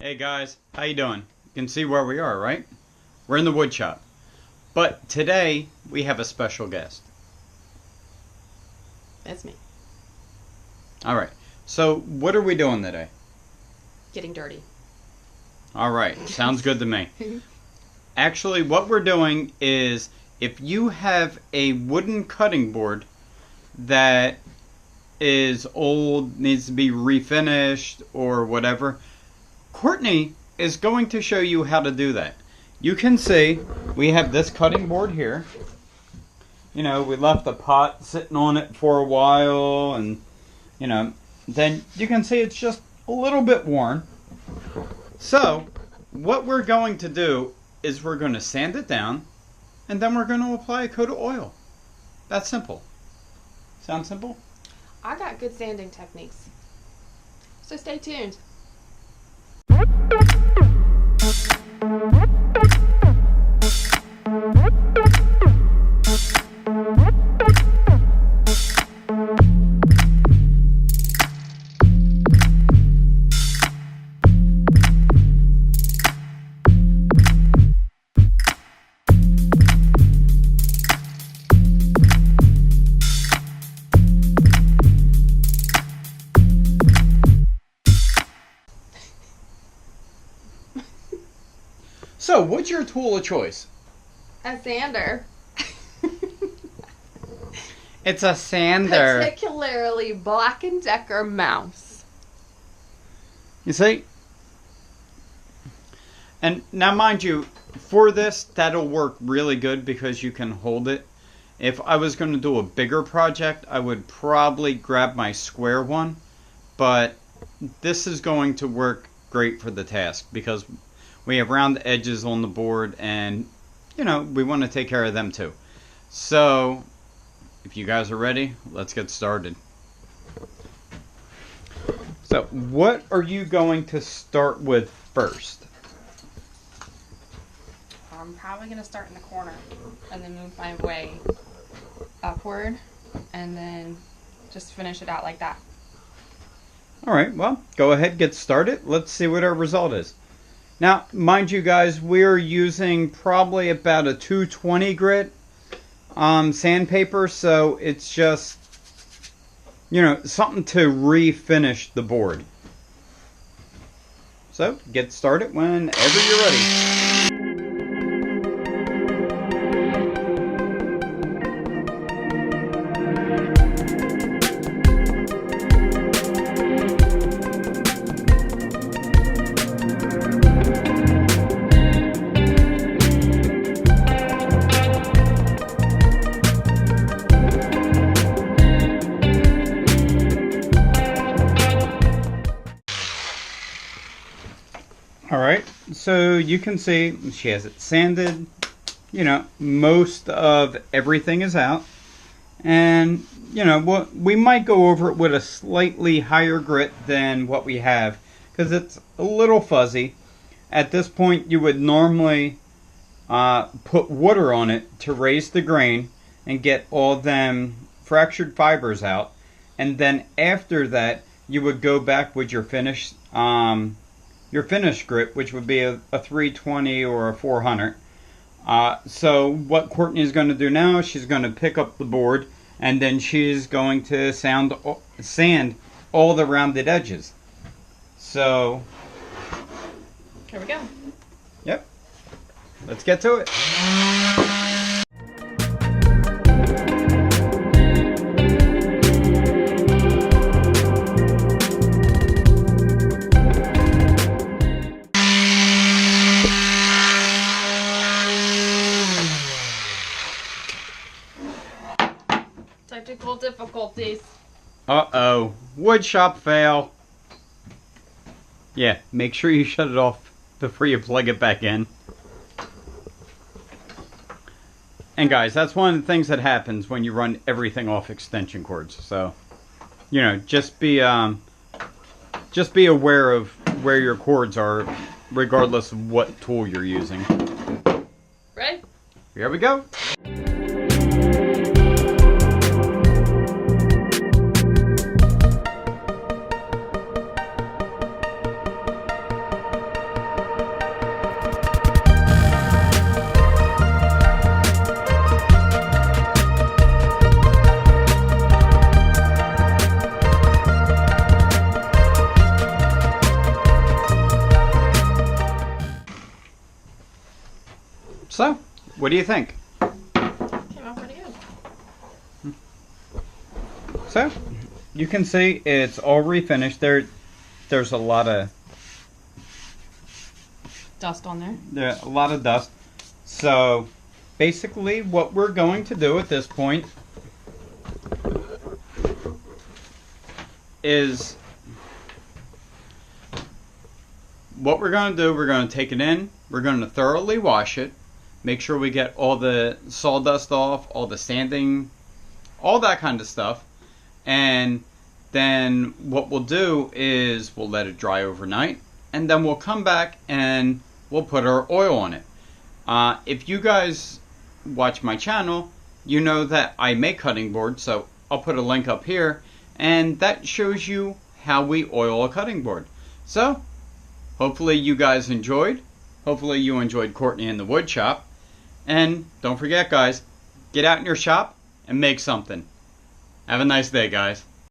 Hey guys, how you doing? You can see where we are, right? We're in the wood shop. But today we have a special guest. That's me. Alright, so what are we doing today? Getting dirty. Alright, sounds good to me. Actually, what we're doing is if you have a wooden cutting board that is old, needs to be refinished or whatever, Courtney is going to show you how to do that. You can see we have this cutting board here. You know, we left the pot sitting on it for a while, and you know, then you can see it's just a little bit worn. So what we're going to do is we're going to sand it down, and then we're going to apply a coat of oil. That's simple. Sound simple? I got good sanding techniques. So stay tuned. So, what's your tool of choice? A sander. It's a sander. Particularly Black & Decker mouse. You see? And now mind you, for this, that'll work really good because you can hold it. If I was going to do a bigger project, I would probably grab my square one. But this is going to work great for the task because we have round edges on the board and, you know, we want to take care of them too. So, if you guys are ready, let's get started. So, what are you going to start with first? I'm probably going to start in the corner and then move my way upward and then just finish it out like that. Alright, well, go ahead, get started. Let's see what our result is. Now, mind you guys, we're using probably about a 220 grit sandpaper, so it's just, you know, something to refinish the board. So, get started whenever you're ready. Alright, so you can see she has it sanded. You know, most of everything is out. And, you know, we might go over it with a slightly higher grit than what we have because it's a little fuzzy. At this point, you would normally put water on it to raise the grain and get all them fractured fibers out. And then after that, you would go back with your finish grip, which would be a 320 or a 400. So what Courtney is going to do now, she's going to pick up the board and then she's going to sand all the rounded edges. So, Here we go. Yep. Let's get to it. Technical difficulties. Uh-oh. Wood shop fail. Yeah, make sure you shut it off before you plug it back in. And guys, that's one of the things that happens when you run everything off extension cords. So, you know, just be aware of where your cords are, regardless of what tool you're using. Ready? Here we go. So, what do you think? Came out pretty good. So, you can see it's all refinished. There's a lot of Dust on there. There's a lot of dust. So, basically, what we're going to do at this point is what we're going to do. We're going to take it in. We're going to thoroughly wash it. Make sure we get all the sawdust off, all the sanding, all that kind of stuff. And then what we'll do is we'll let it dry overnight. And then we'll come back and we'll put our oil on it. If you guys watch my channel, you know that I make cutting boards. So I'll put a link up here. And that shows you how we oil a cutting board. So, hopefully you guys enjoyed. Hopefully you enjoyed Courtney in the wood shop. And don't forget, guys, get out in your shop and make something. Have a nice day, guys.